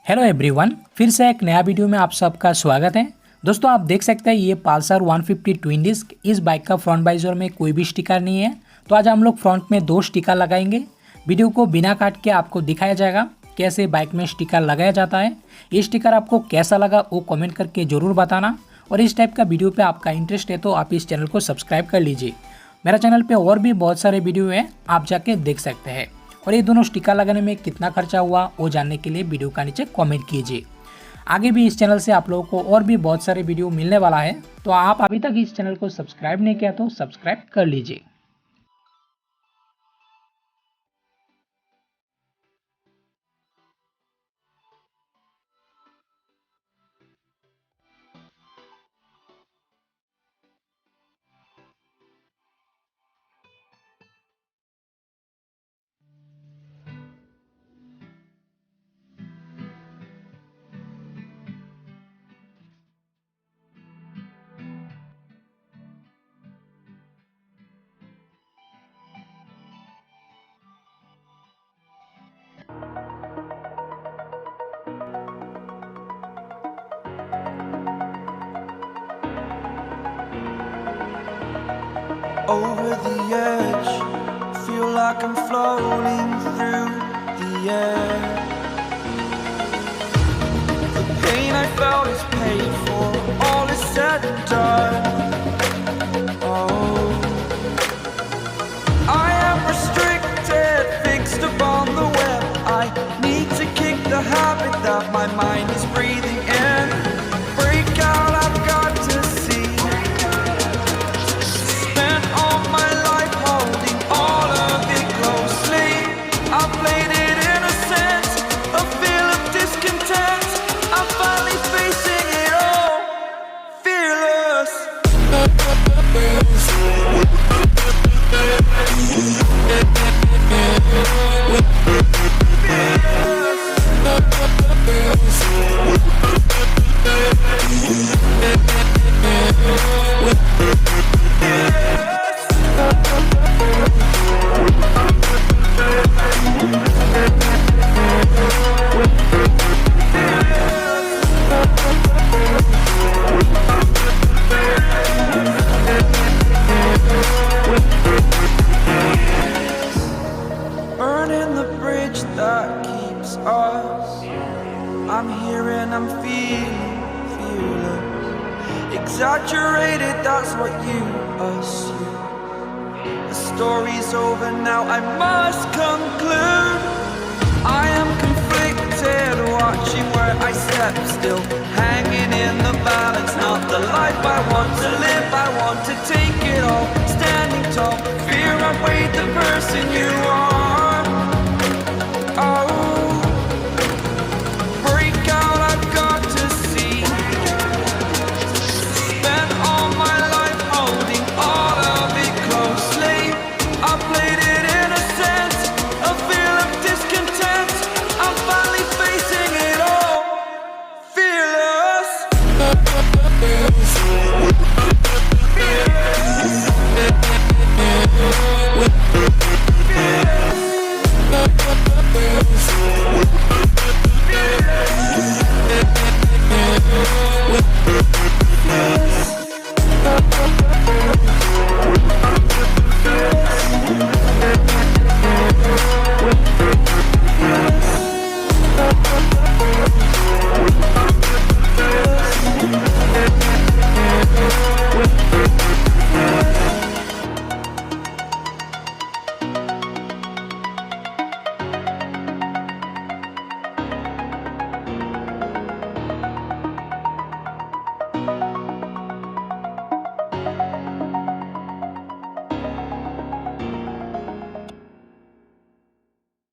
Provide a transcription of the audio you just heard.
Hello everyone, फिर से एक नया वीडियो में आप सबका स्वागत है। दोस्तों आप देख सकते हैं ये पल्सर 150 ट्विन डिस्क, इस बाइक का फ्रंट वाइजर में कोई भी स्टिकर नहीं है। तो आज हम लोग फ्रंट में 2 स्टिकर लगाएंगे। वीडियो को बिना काट के आपको दिखाया जाएगा कैसे बाइक में स्टिकर लगाया जाता है। ये स्टिकर आपको कैसा लगा वो कमेंट करके ज़रूर बताना। और इस टाइप का वीडियो पर आपका इंटरेस्ट है तो आप इस चैनल को सब्सक्राइब कर लीजिए। मेरा चैनल पर और भी बहुत सारे वीडियो है, आप जाके देख सकते हैं। और ये दोनों स्टिकर लगाने में कितना खर्चा हुआ वो जानने के लिए वीडियो का नीचे कमेंट कीजिए। आगे भी इस चैनल से आप लोगों को और भी बहुत सारे वीडियो मिलने वाला है, तो आप अभी तक इस चैनल को सब्सक्राइब नहीं किया तो सब्सक्राइब कर लीजिए। Over the edge, feel like I'm floating through the air. The pain I felt is paid for, all is said and done. Oh, I am restricted, fixed upon the web. I need to kick the habit that my mind is breathing in. Break out, I've got to see. I'm here and I'm feeling exaggerated, that's what you assume. The story's over now, I must conclude. I am conflicted, watching where I step still.